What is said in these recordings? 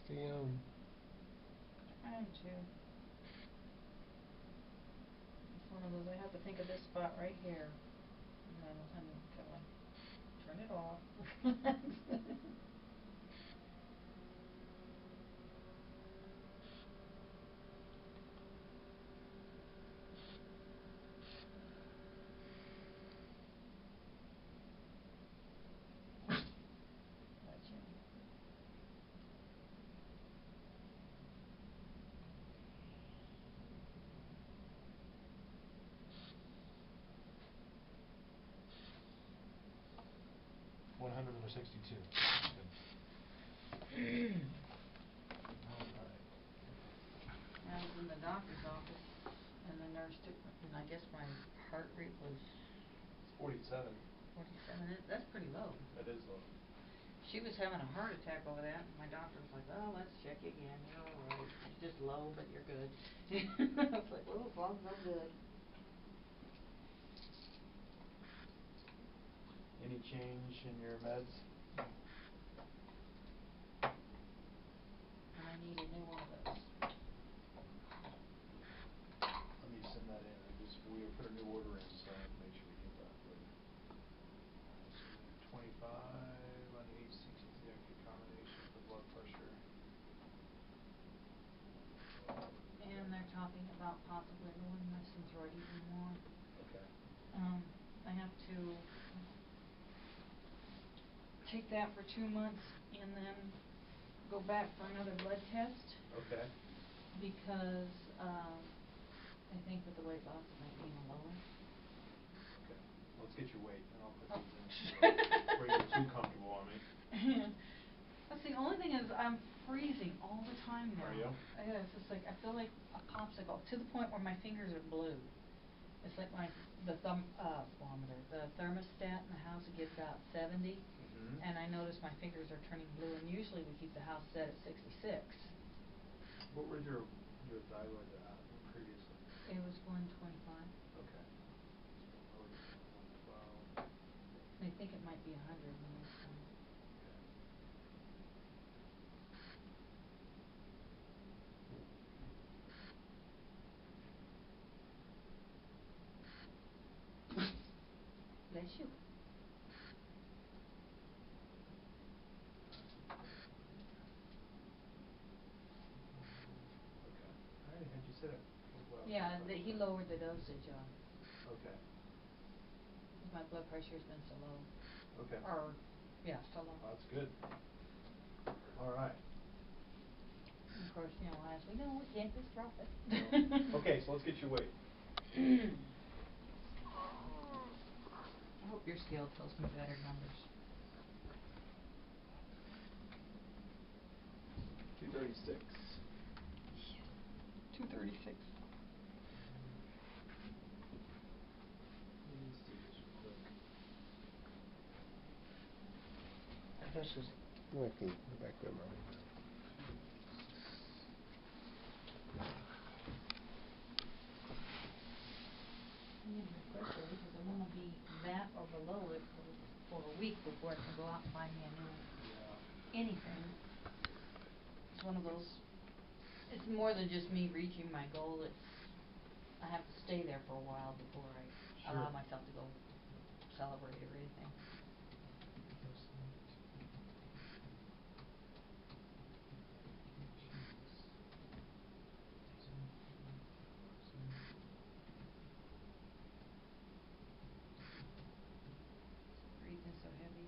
Stay on. Trying to. It's one of those, I have to think of this spot right here. And then I'm going, turn it off. Gotcha. $162. Alright. I was in the doctor's office, and the nurse took, and I guess my heart rate was 47. 47. That's pretty low. That is low. She was having a heart attack over that, and my doctor was like, "Oh, let's check again. You're all right. It's just low, but you're good." I was like, "Well, as long as I'm good." Any change in your meds? And I need a new one of those. Let me send that in. We put a new order in, so I have to make sure we get that for you. So 25 on the HCTZ combination for blood pressure. And they're talking about possibly lowering my Thyroid even more. Okay. I have to take that for 2 months and then go back for another blood test. Okay. Because I think with the weight loss it might be even lower. Okay. Let's get your weight, and I'll put these in before you get too comfortable on me. That's the only thing is I'm freezing all the time now. Are you? Yeah, it's just like I feel like a popsicle to the point where my fingers are blue. It's like the thermostat in the house, it gets about 70, and I notice my fingers are turning blue. And usually we keep the house set at 66. What was your thyroid at previously? It was 125. Okay. So 112. They think it might be 100 the next time. Bless you. Okay. I already had you set it. Yeah, he lowered the dosage on. Okay. My blood pressure has been so low. Okay. So low. Well, that's good. All right. And of course, as we know, we can't just drop it. No. Okay, so let's get your weight. I hope your scale tells me better numbers. 236. 236. Let me see this real quick. Let's just go back there, Mom. Especially because I want to be that or below it for a week before I can go out and buy me a new anything. It's one of those. It's more than just me reaching my goal. I have to stay there for a while before I allow myself to go celebrate or anything. Breathing so heavy.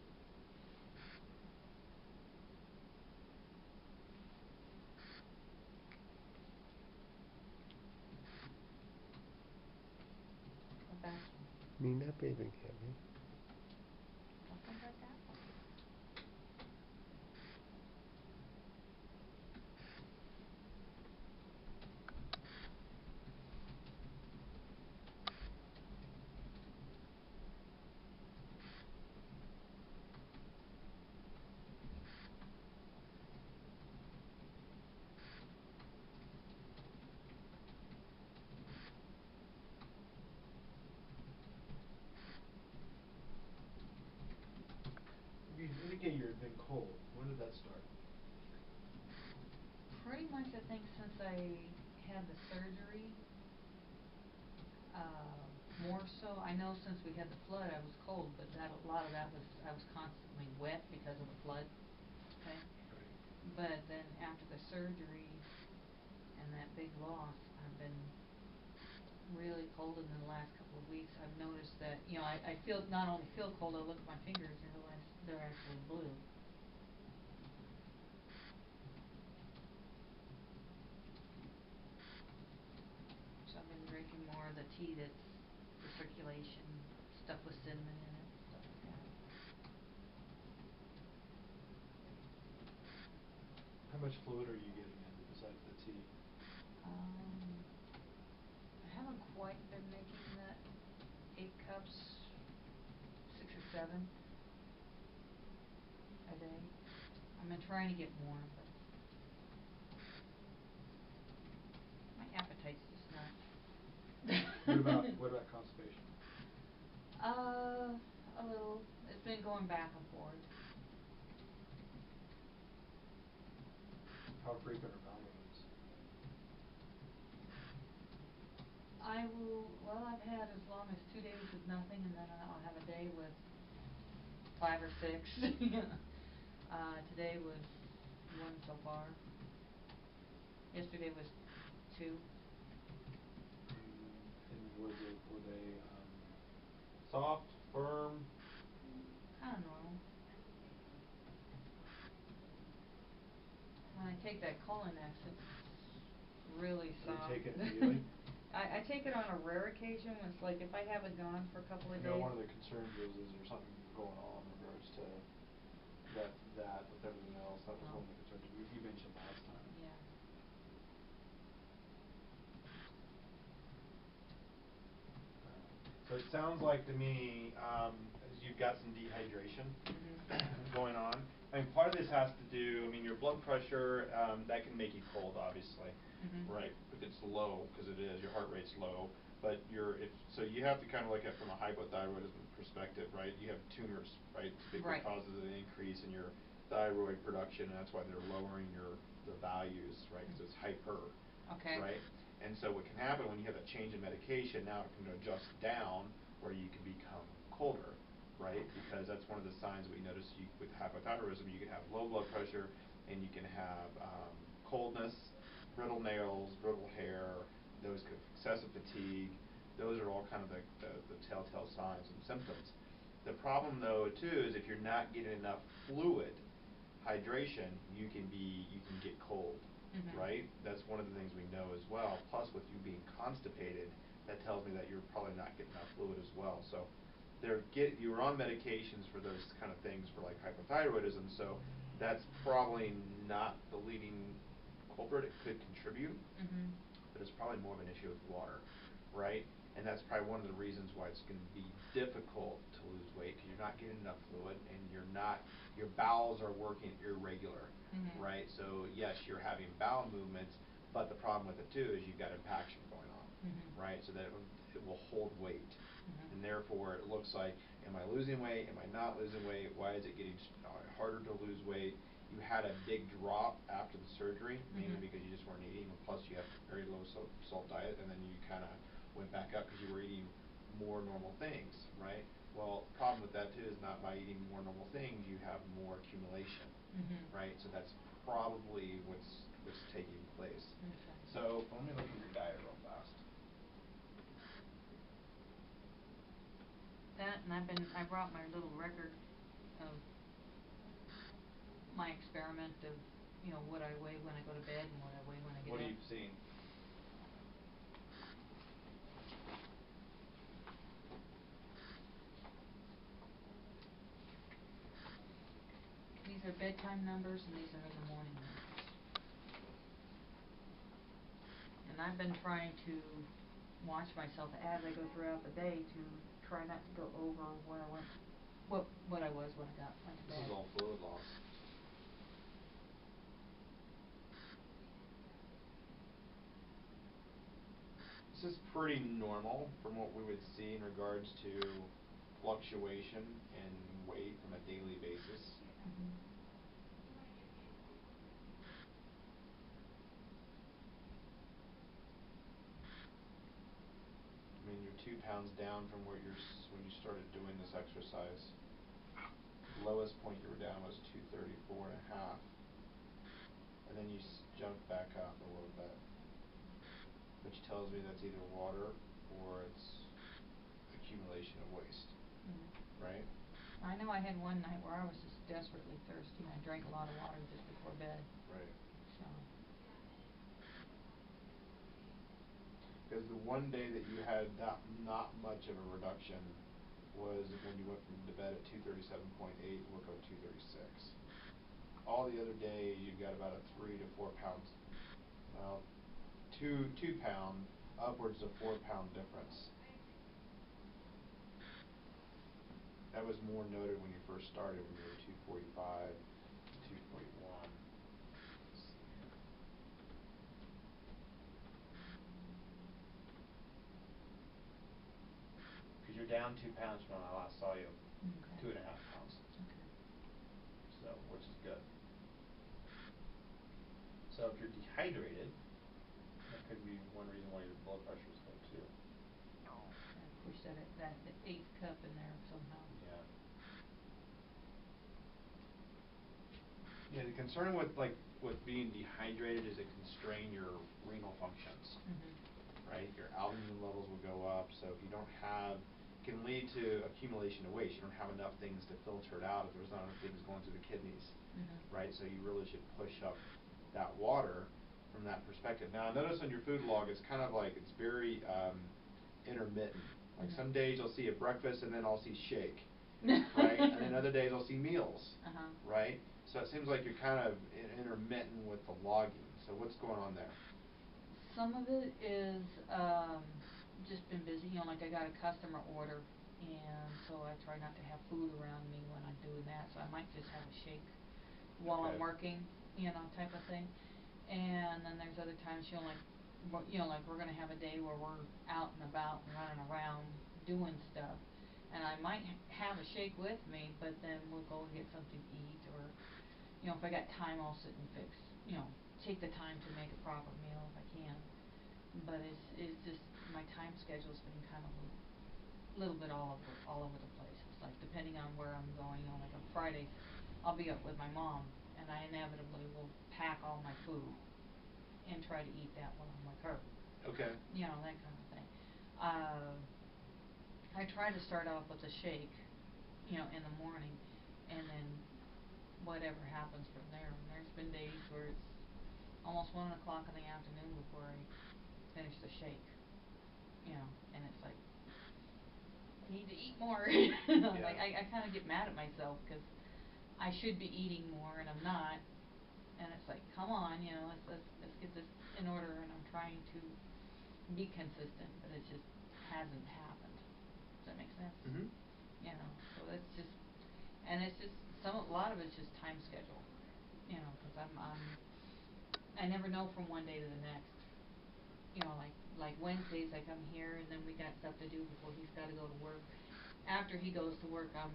Go back. Me not breathing heavy. Something like that. You indicate you've been cold. When did that start? Pretty much, I think, since I had the surgery, more so. I know since we had the flood, I was cold, but a lot of that was I was constantly wet because of the flood. Okay. Right. But then after the surgery and that big loss, I've been really cold, and in the last couple of weeks, I've noticed that I feel not only feel cold. I look at my fingers and realize they're actually blue. So I've been drinking more of the tea that's for circulation, stuff with cinnamon in it, stuff like that. How much fluid are you getting in besides the tea? I haven't quite been making that 8 cups, 6 or 7 a day. I've been trying to get more, but my appetite's just not. What about constipation? A little. It's been going back and forth. How frequent are bowel movements? I've had as long as 2 days with nothing, and then I'll have a day with 5 or 6. Today was 1 so far. Yesterday was 2. And were they soft, firm? Kind of normal. When I take that Colinex, it's really soft. Do you take it daily? I take it on a rare occasion. It's like if I haven't gone for a couple of days. One of the concerns was, is there something going on in regards to that with everything else? That was one of the concerns you mentioned last time. Yeah. So it sounds like to me, you've got some dehydration going on. I mean, part of this has to do, your blood pressure, that can make you cold, obviously, right? If it's low, because it is, your heart rate's low, but so you have to kind of look at it from a hypothyroidism perspective, right? You have tumors, right? Typically causes an increase in your thyroid production, and that's why they're lowering the values, right? Because it's hyper, right? And so what can happen when you have a change in medication, now it can adjust down where you can become colder, right? Because that's one of the signs we notice with hypothyroidism. You can have low blood pressure, and you can have coldness, brittle nails, brittle hair, excessive fatigue. Those are all kind of the telltale signs and symptoms. The problem, though, too, is if you're not getting enough fluid, hydration, you can get cold, right? That's one of the things we know as well. Plus, with you being constipated, that tells me that you're probably not getting enough fluid as well. So, you're on medications for those kind of things for like hypothyroidism. So, that's probably not the leading culprit. It could contribute, but it's probably more of an issue with water, right? And that's probably one of the reasons why it's going to be difficult to lose weight, because you're not getting enough fluid, and your bowels are working irregular, right? So yes, you're having bowel movements, but the problem with it too is you've got impaction going on, right? So that it will hold weight, and therefore it looks like, am I losing weight? Am I not losing weight? Why is it getting harder to lose weight? You had a big drop after the surgery, mainly because you just weren't eating, and plus you have a very low salt diet, and then you kind of went back up because you were eating more normal things, right? Well, the problem with that too is not by eating more normal things, you have more accumulation, right? So that's probably what's taking place. So let me look at your diet real fast. That, and I brought my little record of my experiment of what I weigh when I go to bed and what I weigh when I get up. What are you seeing? These are bedtime numbers, and these are in the morning numbers. And I've been trying to watch myself as I go throughout the day to try not to go over what I was when I went to bed. This is all fluid loss. This is pretty normal from what we would see in regards to fluctuation in weight on a daily basis. pounds down from where when you started doing this exercise. The lowest point you were down was 234.5, and then you jumped back up a little bit, which tells me that's either water or it's accumulation of waste, right? I know I had one night where I was just desperately thirsty, and I drank a lot of water just before bed. Right. So. Because the one day that you had not much of a reduction was when you went to bed at 237.8, woke up at 236. All the other days you got about a 3 to 4 pounds, well, 2 pound, upwards of 4 pound difference. That was more noted when you first started, when you were 245, 241. Because you're down 2 pounds from when I last saw you. Okay. 2.5 pounds. Okay. So, which is good. So if you're dehydrated, that could be one reason why your blood pressure is low too. I push that 8th cup in there somehow. Yeah. Yeah, the concern with being dehydrated is it can strain your renal functions, right? Your albumin levels will go up, so if you don't have, it can lead to accumulation of waste. You don't have enough things to filter it out if there's not enough things going through the kidneys, right? So you really should push up that water from that perspective. Now, notice on your food log, it's kind of like, it's very intermittent. Like some days you'll see a breakfast and then I'll see shake, right? And then other days I'll see meals, right? So it seems like you're kind of intermittent with the logging. So what's going on there? Some of it is just been busy, you know, like I got a customer order, and so I try not to have food around me when I'm doing that, so I might just have a shake while I'm working, you know, type of thing. And then there's other times, you know, like we're going to have a day where we're out and about and running around doing stuff, and I might have a shake with me, but then we'll go and get something to eat, or, you know, if I got time, I'll sit and fix, you know, take the time to make a proper meal if I can. But it's just, my time schedule's been kind of a little bit all over the place. It's like, depending on where I'm going, you know, like on Fridays, I'll be up with my mom, and I inevitably will pack all my food and try to eat that while I'm with her. Okay. You know, that kind of thing. I try to start off with a shake, you know, in the morning, and then whatever happens from there. And there's been days where it's almost 1 o'clock in the afternoon before I finish the shake, you know, and it's like, I need to eat more. Like, I kind of get mad at myself because I should be eating more and I'm not, and it's like, come on, you know, let's get this in order, and I'm trying to be consistent, but it just hasn't happened. Does that make sense? You know, so it's just, and it's just a lot of it's just time schedule, you know, because I never know from one day to the next. You know, like Wednesdays I come here and then we got stuff to do before he's got to go to work. After he goes to work, I'm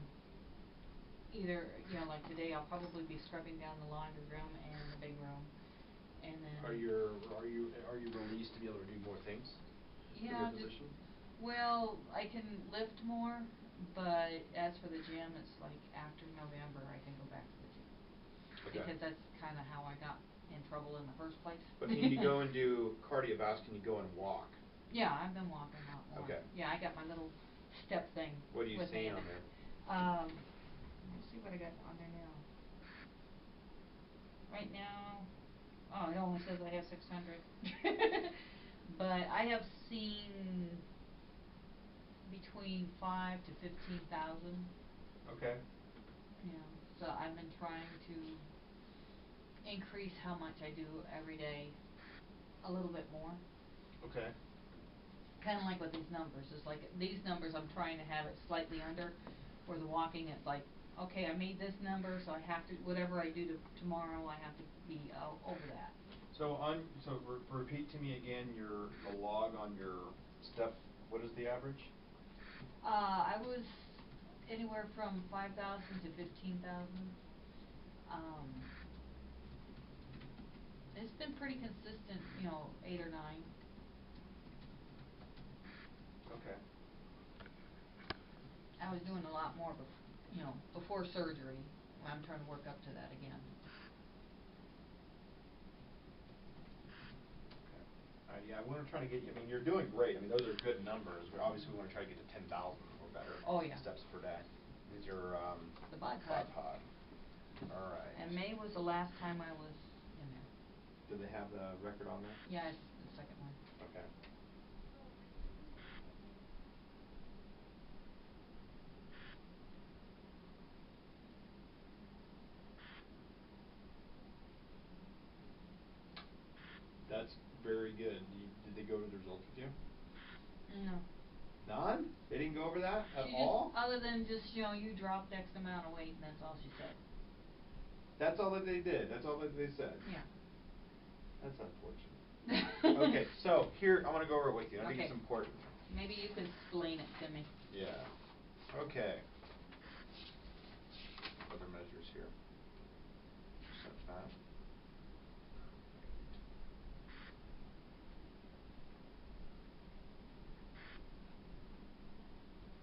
either, you know, like today I'll probably be scrubbing down the laundry room and the big room, and then. Are you released to be able to do more things? Yeah, for your position? Well, I can lift more, but as for the gym, it's like after November I can go back to the gym. Okay. Because that's kind of how I got in trouble in the first place. But can you go and do cardiovascular? Can you go and walk? Yeah, I've been walking a lot more. Okay. Yeah, I got my little step thing. What are you with seeing me. on there? Let's see what I got on there now. Right now, oh, it only says I have 600. But I have seen between 5,000 to 15,000. Okay. You know, so I've been trying to increase how much I do every day a little bit more. Okay. Kind of like with these numbers. It's like these numbers I'm trying to have it slightly under, where the walking it's like, okay, I made this number, so I have to, whatever I do tomorrow, I have to be over that. So repeat to me again the log on your step. What is the average? I was anywhere from 5,000 to 15,000. It's been pretty consistent, you know, 8 or 9. Okay. I was doing a lot more before surgery. I'm trying to work up to that again. Okay. Yeah, we want to try to get you. I mean, you're doing great. I mean, those are good numbers. But obviously, we want to try to get to 10,000 or better. Oh, yeah. Steps per day. These are The BodPod. BodPod. All right. And May was the last time I was in there. Do they have the record on there? Yeah, it's the second one. Okay. That's very good. Did they go over the results with you? No. None? They didn't go over that at She all? just, other than just, you dropped X amount of weight, and that's all she said. That's all that they did. That's all that they said. Yeah. That's unfortunate. Okay, so here I want to go over it with you. I think it's Okay. important. Maybe you can explain it to me. Yeah. Okay. Other measures here. Set that.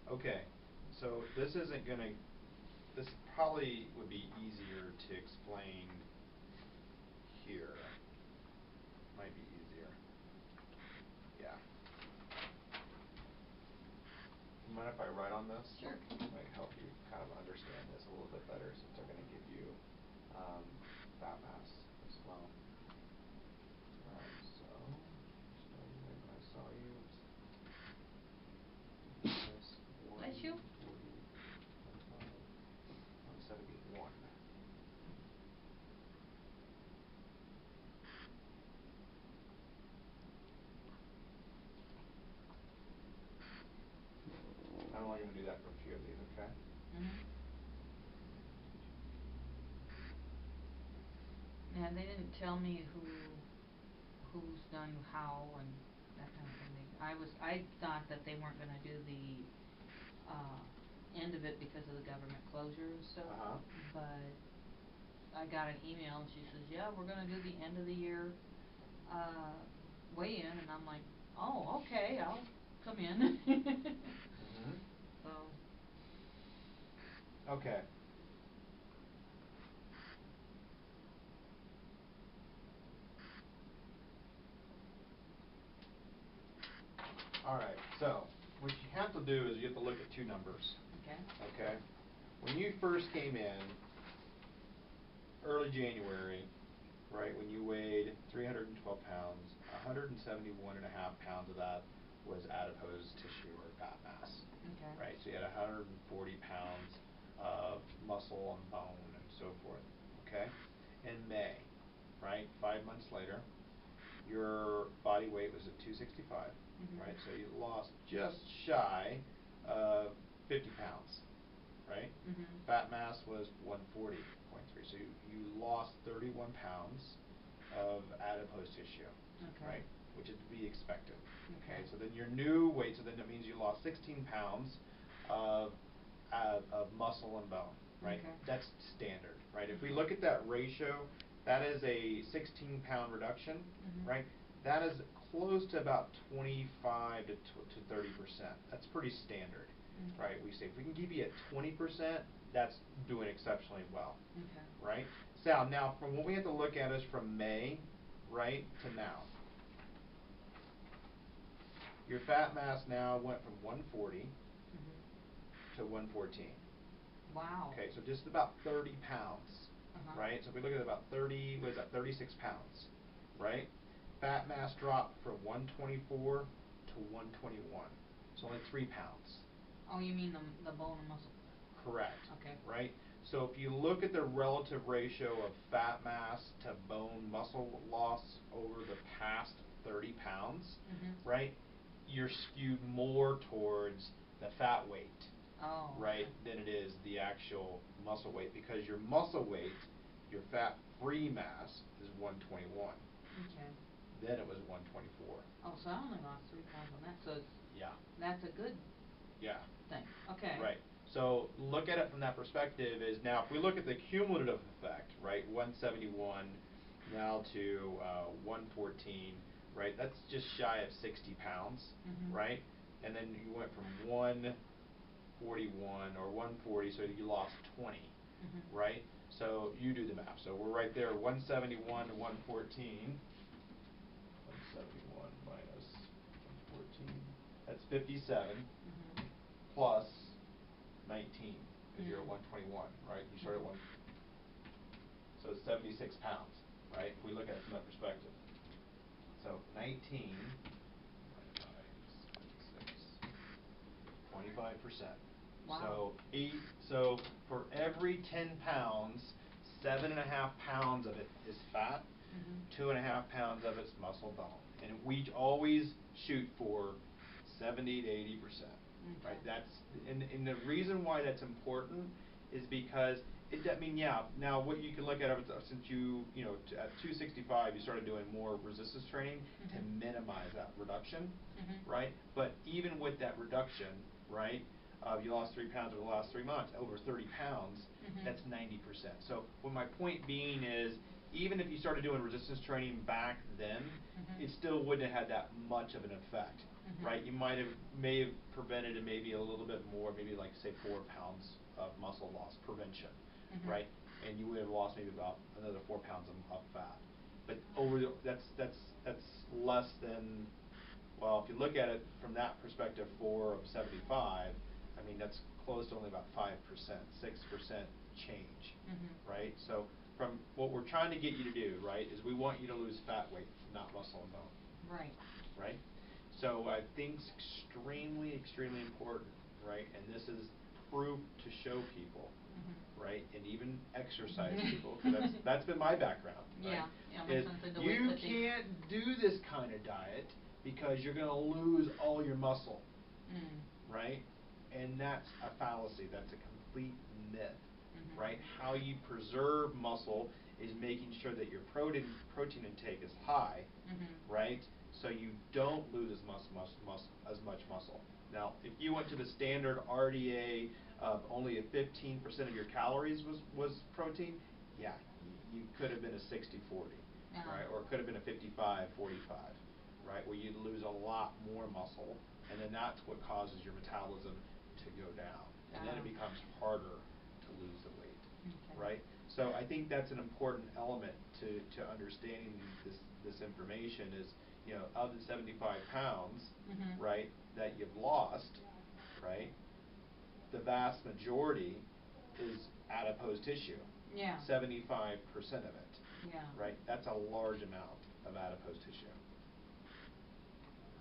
Okay, so this isn't gonna. This probably would be easier to explain here. Might be easier. Yeah. You mind if I write on this? Sure. It might help you kind of understand this a little bit better since they're going to give you fat mass as well. Alright, so starting when I saw you. Bless you. 171. I'm only going to do that for a few of these, okay? Yeah, they didn't tell me who's done how and that kind of thing. I thought that they weren't gonna do the end of it because of the government closure and stuff. But I got an email and she says, yeah, we're gonna do the end of the year weigh-in, and I'm like, oh, okay, I'll come in. So. Okay. Alright, so what you have to do is you have to look at two numbers. Okay. Okay? When you first came in, early January, right, when you weighed 312 pounds, 171.5 pounds of that was adipose tissue or fat mass. Okay. Right, so you had 140 pounds of muscle and bone and so forth. Okay? In May, right, 5 months later, your body weight was at 265, right? So you lost just shy of 50 pounds, right? Fat mass was 140.3, so you lost 31 pounds of adipose tissue, right? Which is to be expected. Okay, so then your new weight, so then that means you lost 16 pounds of muscle and bone, right? That's standard, right? If we look at that ratio, that is a 16-pound reduction, right? That is close to about 25 to 30%. That's pretty standard, right? We say if we can keep you at 20%, that's doing exceptionally well, right? So now, from what we have to look at is from May, right, to now. Your fat mass now went from 140 to 114. Wow. Okay, so just about 30 pounds, right? So if we look at about 30, what is that, 36 pounds, right? Fat mass dropped from 124 to 121. So only 3 pounds. Oh, you mean the bone and muscle? Correct. Okay. Right? So if you look at the relative ratio of fat mass to bone muscle loss over the past 30 pounds, right, you're skewed more towards the fat weight, right, than it is the actual muscle weight, because your muscle weight, your fat-free mass, is 121. Okay. Then it was 124. Oh, so I only lost 3 pounds on that, so it's, that's a good thing. Okay. Right. So look at it from that perspective is now if we look at the cumulative effect, right, 171 now to 114, right, that's just shy of 60 pounds, right? And then you went from 141 or 140, so you lost 20, Mhm. right? So you do the math. So we're right there, 171 to 114. 171 minus 114. That's 57 Mhm. plus 19, because you're at Mm. 121, right? You start at one. So it's 76 pounds, right? If we look at it from that perspective. So 19 times 26, 25%. Wow. So for every 10 pounds, 7.5 pounds of it is fat, Mhm. 2.5 pounds of it's muscle bone. And we always shoot for 70 to 80%. Right? Okay. And the reason why that's important is because now what you can look at since at 265 you started doing more resistance training to Mhm. minimize that reduction, Mhm. right? But even with that reduction, right, you lost 3 pounds over the last 3 months, over 30 pounds, Mhm. that's 90%. So what my point being is, even if you started doing resistance training back then, Mhm. it still wouldn't have had that much of an effect, Mhm. right? You may have prevented it maybe a little bit more, maybe like say 4 pounds of muscle loss prevention, Mhm. right? And you would have lost maybe about another 4 pounds of fat. But that's less than, well, if you look at it from that perspective, 4 of 75, I mean that's close to only about 5%, 6% change, Mhm. right? So from what we're trying to get you to do, right, is we want you to lose fat weight, not muscle and bone. Right. Right? So I think it's extremely, extremely important, right? And this is proof to show people, Mhm. right? And even exercise people, because that's been my background, right? Yeah, my Is son's into you weightlifting. can't do this kind of diet because you're going to lose all your muscle, Mm. right? And that's a fallacy. That's a complete myth, Mhm. right? How you preserve muscle is making sure that your protein intake is high, Mhm. right? So you don't lose as much muscle. Now, if you went to the standard RDA of only 15% of your calories was protein, yeah, you could have been a 60-40, right? Or it could have been a 55-45, right? Where you'd lose a lot more muscle, and then that's what causes your metabolism to go down, and then it becomes harder to lose the weight, Okay. right? So I think that's an important element to understanding this information is, of the 75 pounds, Mhm. right, that you've lost, right, the vast majority is adipose tissue. Yeah. 75% of it. Yeah. Right? That's a large amount of adipose tissue.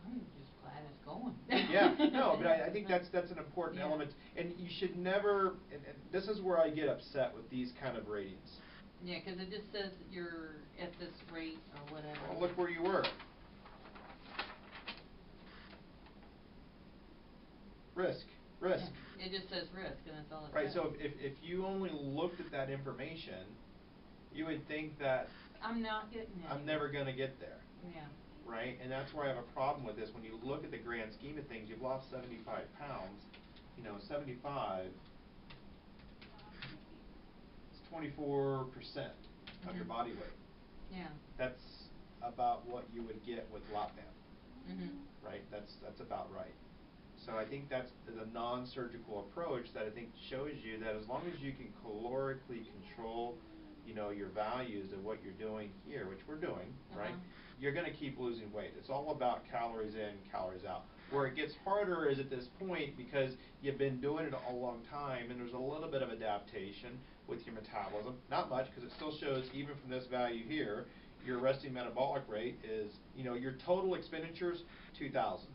I'm just glad it's going. Yeah, no, but I think that's an important Yeah. element, and you should never. And this is where I get upset with these kind of ratings. Yeah, because it just says you're at this rate or whatever. Well, look where you were. Risk. Yeah, it just says risk, and that's all it Right. says. So if you only looked at that information, you would think that I'm not getting it. I'm never going to get there. Yeah. Right? And that's where I have a problem with this. When you look at the grand scheme of things, you've lost 75 pounds. 75 is 24% of your Mhm. body weight. Yeah. That's about what you would get with lap band. Mhm. Right? That's about right. So I think that's the non-surgical approach that I think shows you that as long as you can calorically control, your values of what you're doing here, which we're doing, right? You're going to keep losing weight. It's all about calories in, calories out. Where it gets harder is at this point because you've been doing it a long time and there's a little bit of adaptation with your metabolism. Not much, because it still shows even from this value here, your resting metabolic rate is, your total expenditures 2,000.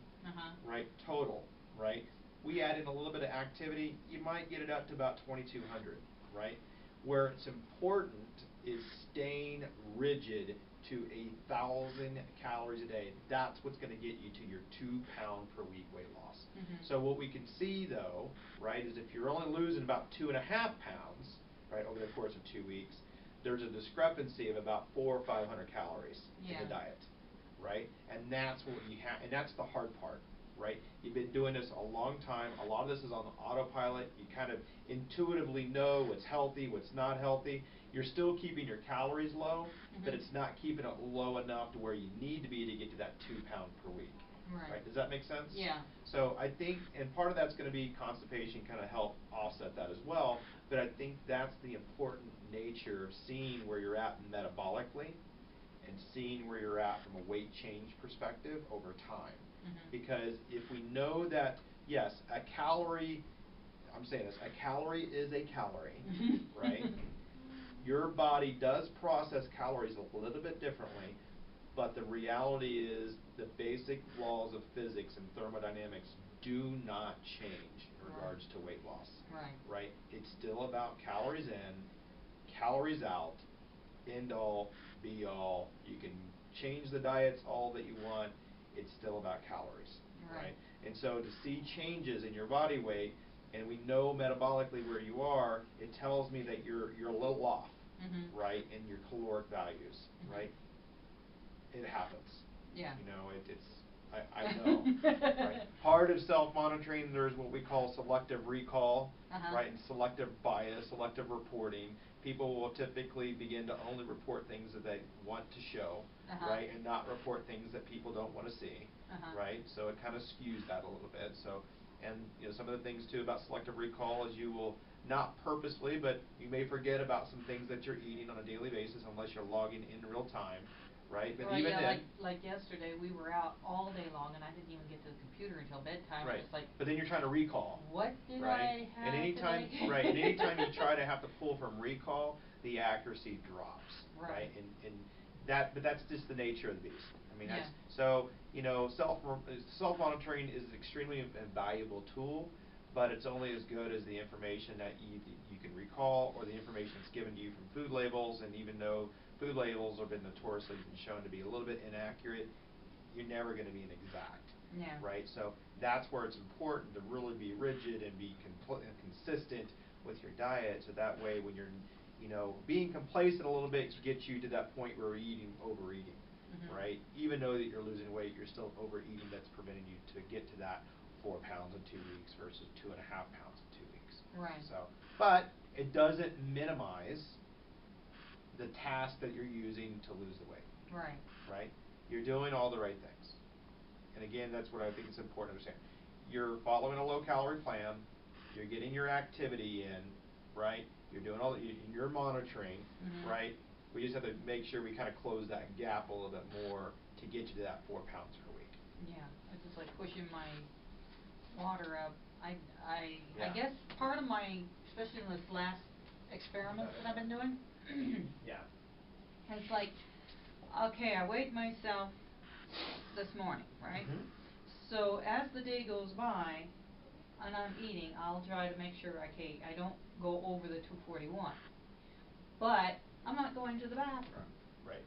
Right? Total, right? We add in a little bit of activity, you might get it up to about 2,200, right? Where it's important is staying rigid to 1,000 calories a day. That's what's going to get you to your 2 pound per week weight loss. Mhm. So what we can see though, right, is if you're only losing about 2.5 pounds, right, over the course of 2 weeks, there's a discrepancy of about 400 or 500 calories in Yeah. the diet. Right? And that's what you have, and that's the hard part, right? You've been doing this a long time. A lot of this is on autopilot. You kind of intuitively know what's healthy, what's not healthy. You're still keeping your calories low, but Mhm. it's not keeping it low enough to where you need to be to get to that 2 pound per week. Right. Does that make sense? Yeah. So I think, and part of that's going to be constipation, kind of help offset that as well. But I think that's the important nature of seeing where you're at metabolically, and seeing where you're at from a weight change perspective over time. Because if we know that, yes, a calorie, I'm saying this, a calorie is a calorie, right? Your body does process calories a little bit differently, but the reality is the basic laws of physics and thermodynamics do not change in regards to weight loss. Right? It's still about calories in, calories out, end all, be all. You can change the diets all that you want. It's still about calories. Right? And so to see changes in your body weight, and we know metabolically where you are, it tells me that you're a little off, right, in your caloric values, right? It happens. Yeah. You know, I know. Right? Part of self-monitoring, there's what we call selective recall, right, and selective bias, selective reporting. People will typically begin to only report things that they want to show, right, and not report things that people don't want to see, right? So it kind of skews that a little bit. So, and you know, some of the things too about selective recall is you will not purposely, but you may forget about some things that you're eating on a daily basis unless you're logging in real time. Right, but even then, like yesterday, we were out all day long, and I didn't even get to the computer until bedtime. Right. It's like, but then you're trying to recall. What did right? I have and anytime, today? Right, and anytime you try to have to pull from recall, the accuracy drops. Right. And that, but that's just the nature of the beast. I mean, that's Yeah. so you know, self-monitoring is an extremely valuable tool, but it's only as good as the information that you can recall, or the information that's given to you from food labels. And even though food labels have been notoriously shown to be a little bit inaccurate, you're never going to be an exact. Yeah. Right? So that's where it's important to really be rigid and be consistent with your diet, so that way when you're, you know, being complacent a little bit gets you to that point where you're overeating. Right? Even though that you're losing weight, you're still overeating. That's preventing you to get to that 4 pounds in 2 weeks versus 2.5 pounds in 2 weeks. Right. So, but it doesn't minimize the task that you're using to lose the weight. Right. Right? You're doing all the right things. And again, that's what I think is important to understand. You're following a low-calorie plan. You're getting your activity in, right? You're doing you're monitoring, right? We just have to make sure we kind of close that gap a little bit more to get you to that 4 pounds per week. Yeah, it's just like pushing my water up. I Yeah. guess part of my, especially in this last experiment that I've been doing, Yeah. it's like, okay, I weighed myself this morning, right? So as the day goes by and I'm eating, I'll try to make sure I don't go over the 241. But I'm not going to the bathroom. Right.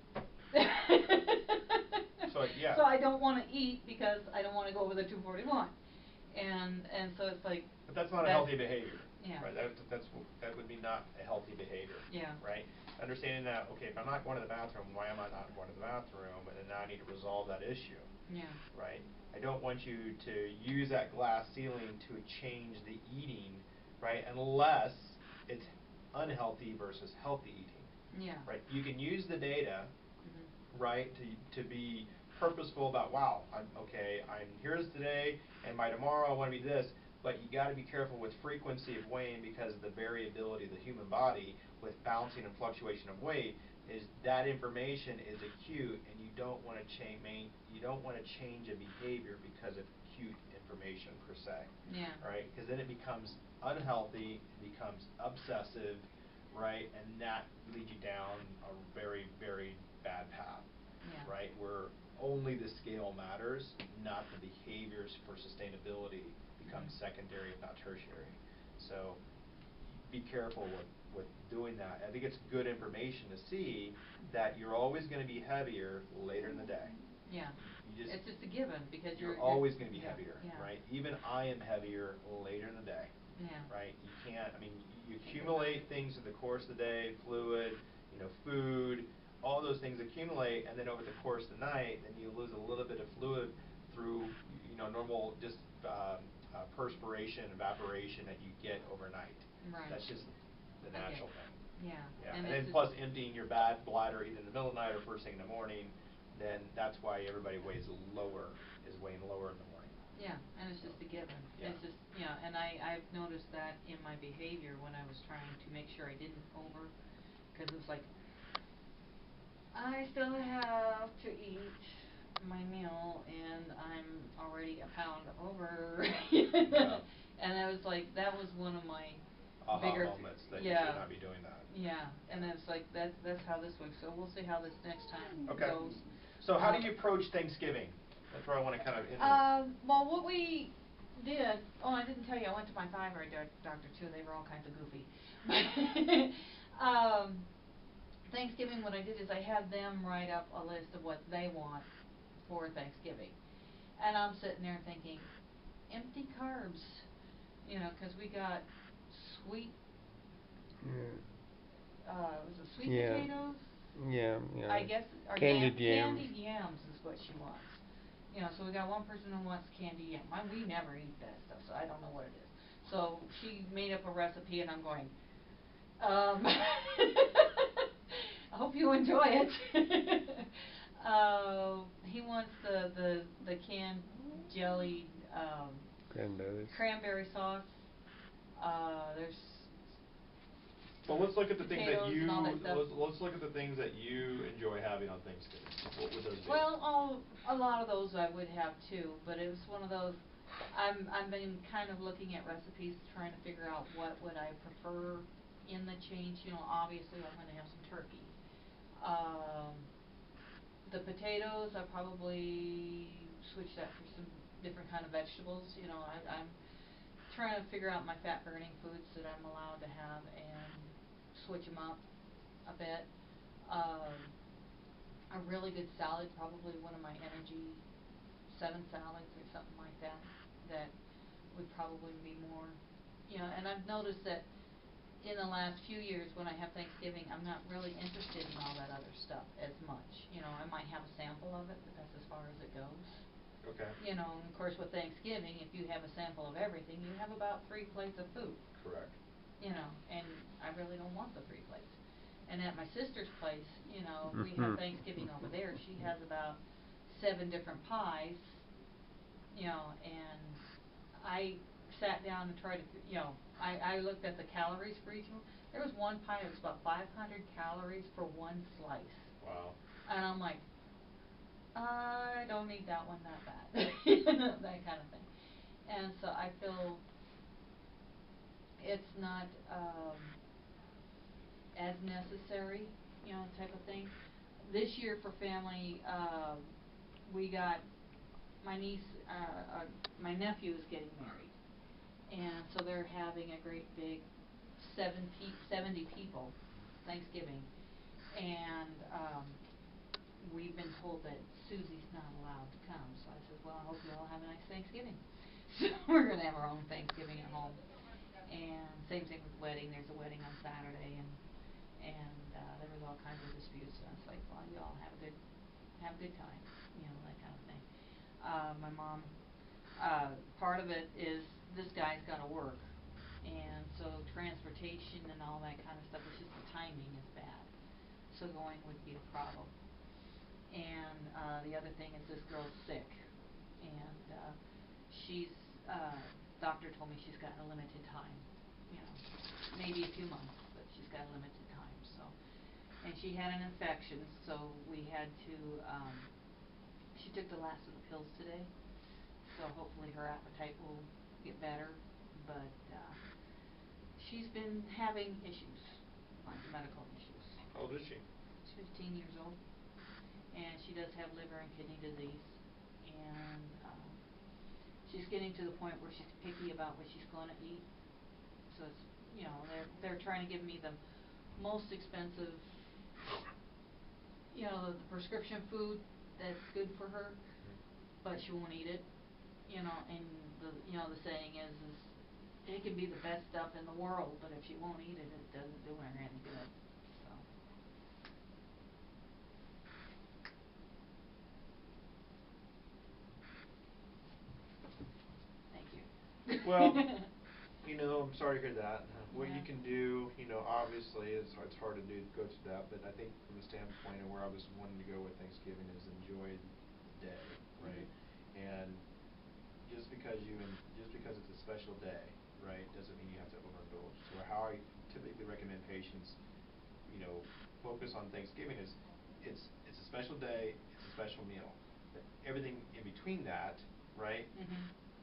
So, yeah. So I don't want to eat because I don't want to go over the 241. And so it's like. But that's not a healthy behavior. Yeah. Right. That would be not a healthy behavior. Yeah. Right. Understanding that, okay, if I'm not going to the bathroom, why am I not going to the bathroom? And then now I need to resolve that issue. Yeah. Right. I don't want you to use that glass ceiling to change the eating, right? Unless it's unhealthy versus healthy eating. Yeah. Right. You can use the data, right, to be purposeful about, wow, I'm here's today, and by tomorrow I want to be this. But you got to be careful with frequency of weighing, because of the variability of the human body with bouncing and fluctuation of weight. Is that information is acute, and you don't want to change a behavior because of acute information per se. Yeah. Right? Because then it becomes unhealthy, it becomes obsessive, right? And that leads you down a very, very bad path. Yeah. Right? Where only the scale matters, not the behaviors for sustainability become secondary, if not tertiary. So be careful with doing that. I think it's good information to see that you're always going to be heavier later in the day. Yeah. It's just a given, because you're always going to be yeah, heavier, yeah. right? Even I am heavier later in the day. Yeah. Right? You can't, I mean, you accumulate things in the course of the day, fluid, food, all those things accumulate, and then over the course of the night, then you lose a little bit of fluid through, normal just perspiration, evaporation that you get overnight. Right. That's just the natural thing. Yeah. Yeah. And then plus emptying your bladder either in the middle of the night or first thing in the morning then that's why everybody weighs lower, is weighing lower in the morning. Yeah, and it's just a given. Yeah. It's just, yeah, and I've noticed that in my behavior when I was trying to make sure I didn't cause it was like, I still have to eat my meal and I'm already a pound over. Yeah. And I was like, that was one of my Aha bigger moments that you yeah. should not be doing that. Yeah, and it's like, that's how this works, so we'll see how this next time Okay. goes. So how do you approach Thanksgiving? That's where I wanna kind of end this. Well, what we did, I didn't tell you, I went to my thyroid doctor too, they were all kinds of goofy. Thanksgiving, what I did is I had them write up a list of what they want for Thanksgiving. And I'm sitting there thinking, empty carbs, cause we got sweet, was it sweet potatoes? Yeah. I guess, or Candied yams. candied yams is what she wants. So we got one person who wants candied yam. We never eat that stuff, so I don't know what it is. So she made up a recipe and I'm going, I hope you enjoy it. He wants the canned jellied, cranberry sauce. There's Well, let's look at the things that potatoes you, and all that stuff. let's look at the things that you enjoy having on Thanksgiving. What would those be? Well, a lot of those I would have too, but it was one of those, I've been kind of looking at recipes, trying to figure out what would I prefer in the change. Obviously I'm gonna have some turkey. The potatoes, I probably switch that for some different kind of vegetables. I'm trying to figure out my fat burning foods that I'm allowed to have and switch them up a bit. A really good salad, probably one of my Energy 7 salads or something like that, that would probably be more, and I've noticed that in the last few years when I have Thanksgiving, I'm not really interested in all that other stuff as much. I might have a sample of it, but that's as far as it goes. Okay. And of course with Thanksgiving, if you have a sample of everything, you have about 3 plates of food. Correct. And I really don't want the 3 plates. And at my sister's place, we have Thanksgiving over there, she has about 7 different pies, and I sat down and tried to, I looked at the calories for each one. There was one pie that was about 500 calories for one slice. Wow. And I'm like, I don't need that one that bad. That kind of thing. And so I feel it's not as necessary, type of thing. This year for family, we got my niece, my nephew is getting married. And so they're having a great big 70 people Thanksgiving. And we've been told that Susie's not allowed to come. So I said, well, I hope you all have a nice Thanksgiving. So we're going to have our own Thanksgiving at home. And same thing with wedding. There's a wedding on Saturday, and there was all kinds of disputes. And I was like, well, you all have a good time, that kind of thing. My mom, part of it is this guy's got to work, and so transportation and all that kind of stuff. It's just the timing is bad, so going would be a problem. And the other thing is this girl's sick, and she's doctor told me she's got a limited time, maybe a few months, but she's got a limited time. So, and she had an infection, so we had to. She took the last of the pills today, so hopefully her appetite will get better. But she's been having issues, like medical issues. How old is she? She's 15 years old, and she does have liver and kidney disease, and she's getting to the point where she's picky about what she's going to eat. So it's, they're trying to give me the most expensive, the prescription food that's good for her, but she won't eat it. And the saying is it can be the best stuff in the world, but if she won't eat it, it doesn't do her any good. So. Thank you. Well, I'm sorry to hear that. what you can do, you know, obviously it's hard to go through that, but I think from the standpoint of where I was wanting to go with Thanksgiving is enjoy the day, right? And just because it's a special day, right, doesn't mean you have to overindulge. So how I typically recommend patients, you know, focus on Thanksgiving is it's a special day, it's a special meal. But everything in between that, right,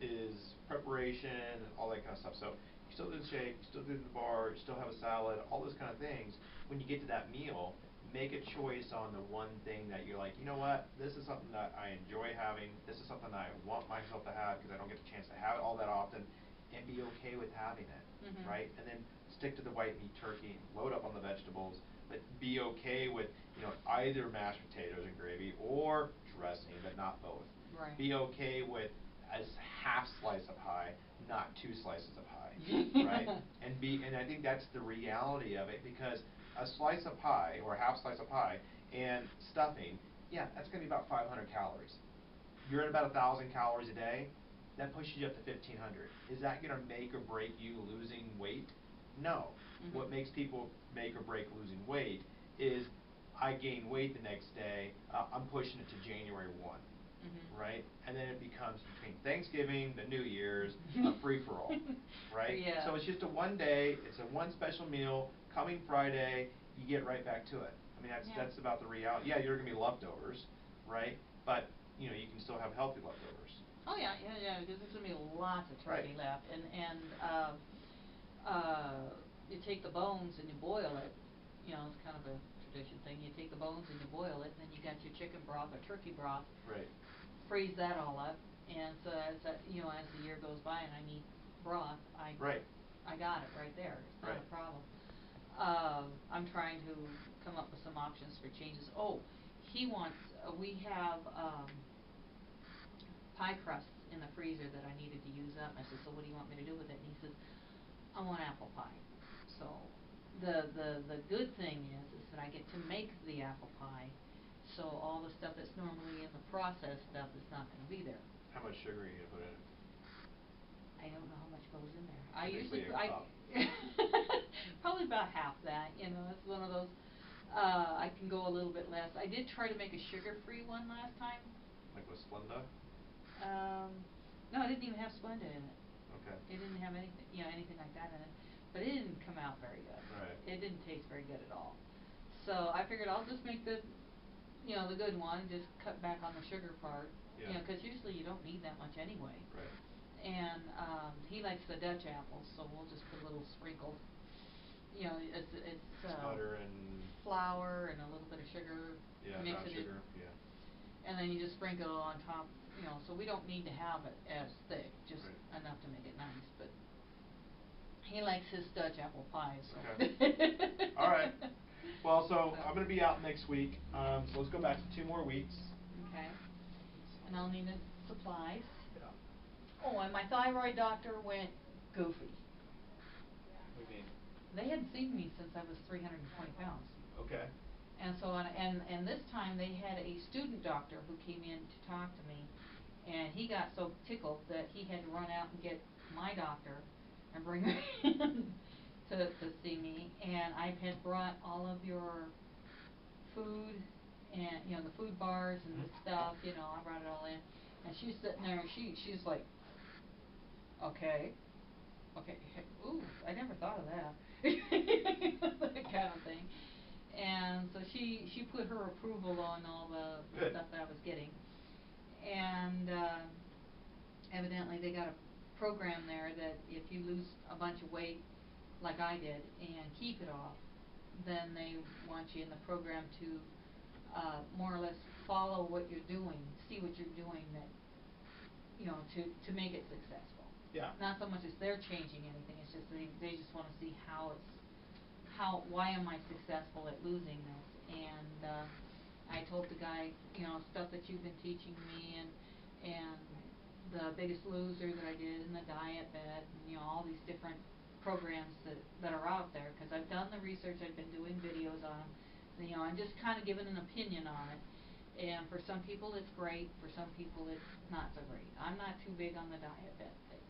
is preparation and all that kind of stuff. So you still do the shake, you still do the bar, you still have a salad, all those kind of things. When you get to that meal, make a choice on the one thing that you're like, you know what, this is something that I enjoy having, this is something that I want myself to have because I don't get the chance to have it all that often, and be okay with having it, right? And then stick to the white meat turkey, load up on the vegetables, but be okay with, you know, either mashed potatoes and gravy or dressing, but not both. Right. Be okay with a half slice of pie, not 2 slices of pie, right? And I think that's the reality of it, because a slice of pie or a half slice of pie and stuffing, yeah, that's going to be about 500 calories. You're at about 1,000 calories a day. That pushes you up to 1,500. Is that going to make or break you losing weight? No. What makes people make or break losing weight is I gain weight the next day. I'm pushing it to January 1. Right? And then it becomes between Thanksgiving, the New Year's, a free-for-all, right? Yeah. So it's just a one day, it's a one special meal, coming Friday, you get right back to it. I mean, that's about the reality. Yeah, you're going to be leftovers, right? But, you know, you can still have healthy leftovers. Oh, yeah, because there's going to be lots of turkey left. And you take the bones and you boil it. You know, it's kind of a tradition thing. You take the bones and you boil it, and then you got your chicken broth or turkey broth. Right. Freeze that all up, and so as the year goes by and I need broth, I got it right there. It's not a problem. I'm trying to come up with some options for changes. Oh, he wants. We have pie crusts in the freezer that I needed to use up. I said, so what do you want me to do with it? And he says, I want apple pie. So the good thing is that I get to make the apple pie. So all the stuff that's normally in the processed stuff is not going to be there. How much sugar are you going to put in it? I don't know how much goes in there. I usually probably about half that. You know, it's one of those. I can go a little bit less. I did try to make a sugar-free one last time. Like with Splenda? No, it didn't even have Splenda in it. Okay. It didn't have anything, anything like that in it. But it didn't come out very good. Right. It didn't taste very good at all. So I figured I'll just make the good one, just cut back on the sugar part. Yeah. You know, because usually you don't need that much anyway. Right. And he likes the Dutch apples, so we'll just put a little sprinkle. You know, it's butter and flour and a little bit of sugar. Yeah, mix brown it sugar. in, Yeah. and then you just sprinkle it on top. You know, so we don't need to have it as thick, just enough to make it nice. But he likes his Dutch apple pie. So. Okay. All right. Well, so I'm going to be out next week. So let's go back to 2 more weeks. Okay. And I'll need supplies. Yeah. Oh, and my thyroid doctor went goofy. What do you mean? They hadn't seen me since I was 320 pounds. Okay. And so, and this time they had a student doctor who came in to talk to me, and he got so tickled that he had to run out and get my doctor and bring her in to see me. And I had brought all of your food and, the food bars and the stuff, I brought it all in. And she's sitting there and she's like, okay, ooh, I never thought of that. That kind of thing. And so she put her approval on all the stuff that I was getting. And evidently they got a program there that if you lose a bunch of weight like I did and keep it off, then they want you in the program to more or less follow what you're doing, see what you're doing that, to make it successful. Yeah. Not so much as they're changing anything, it's just they just want to see why am I successful at losing this. And I told the guy, stuff that you've been teaching me and the Biggest Loser that I did and the diet bed and, all these different programs that are out there, because I've done the research, I've been doing videos on them. I'm just kind of giving an opinion on it. And for some people it's great, for some people it's not so great. I'm not too big on the diet bed thing.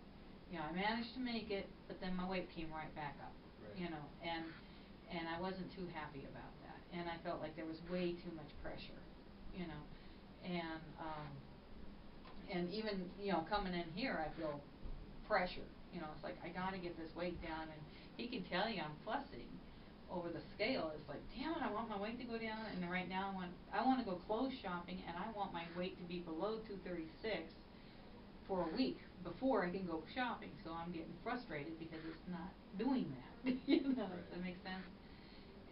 I managed to make it, but then my weight came right back up. you know, and I wasn't too happy about that, and I felt like there was way too much pressure, you know, and even, you know, coming in here, I feel pressure, you know, it's like I gotta get this weight down, and he can tell you I'm fussing over the scale. It's like, damn it, I want my weight to go down, and right now I want to go clothes shopping, and I want my weight to be below 236 for a week before I can go shopping. So I'm getting frustrated because it's not doing that. You know, does that make sense?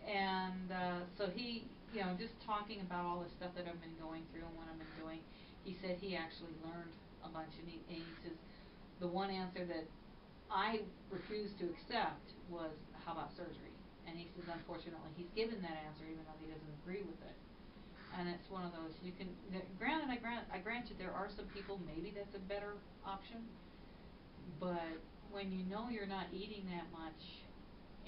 And so he, you know, just talking about all the stuff that I've been going through and what I've been doing, he said he actually learned a bunch, and he says the one answer that I refused to accept was, how about surgery? And he says, unfortunately, he's given that answer even though he doesn't agree with it. And it's one of those, you can, granted, I grant you there are some people maybe that's a better option, but when you know you're not eating that much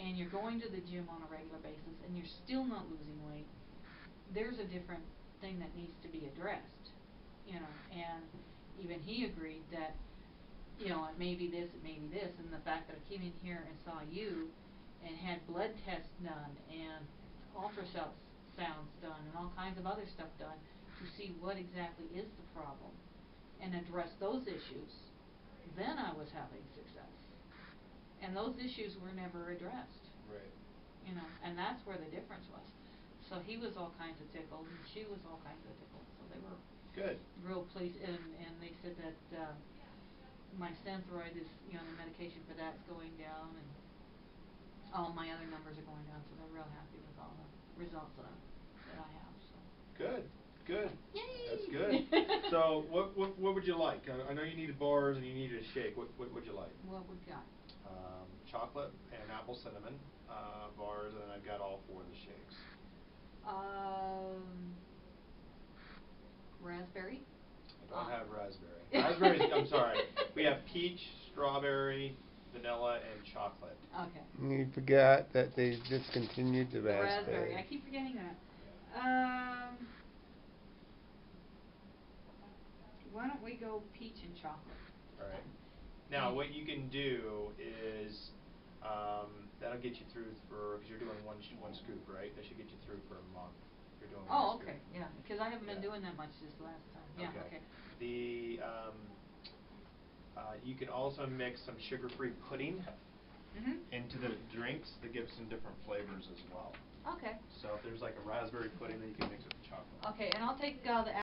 and you're going to the gym on a regular basis and you're still not losing weight, there's a different thing that needs to be addressed, you know. And even he agreed that, you know, it may be this, and the fact that I came in here and saw you and had blood tests done and ultrasounds done and all kinds of other stuff done to see what exactly is the problem and address those issues, then I was having success. And those issues were never addressed. Right. You know, and that's where the difference was. So he was all kinds of tickled, and she was all kinds of tickled. So they were good. Real pleased, and they said that my Thyroid is, you know, the medication for that's going down, and all my other numbers are going down, so they're real happy with all the results that I have. So. Good. Yay! That's good. So what would you like? I know you needed bars and you needed a shake. What would you like? What we got? Chocolate and apple cinnamon bars, and I've got all 4 of the shakes. Raspberry? I don't have raspberry. Raspberries, I'm sorry. We have peach, strawberry, vanilla, and chocolate. Okay. You forgot that they discontinued the Raspberry. I keep forgetting that. Why don't we go peach and chocolate? All right. Now, what you can do is that'll get you through because you're doing one scoop, right? That should get you through for a month. You're doing one scoop. Okay, yeah, because I haven't been doing that much this last time. Yeah, okay. You can also mix some sugar-free pudding into the drinks that gives some different flavors as well. Okay. So if there's like a raspberry pudding, then you can mix it with chocolate. Okay, and I'll take the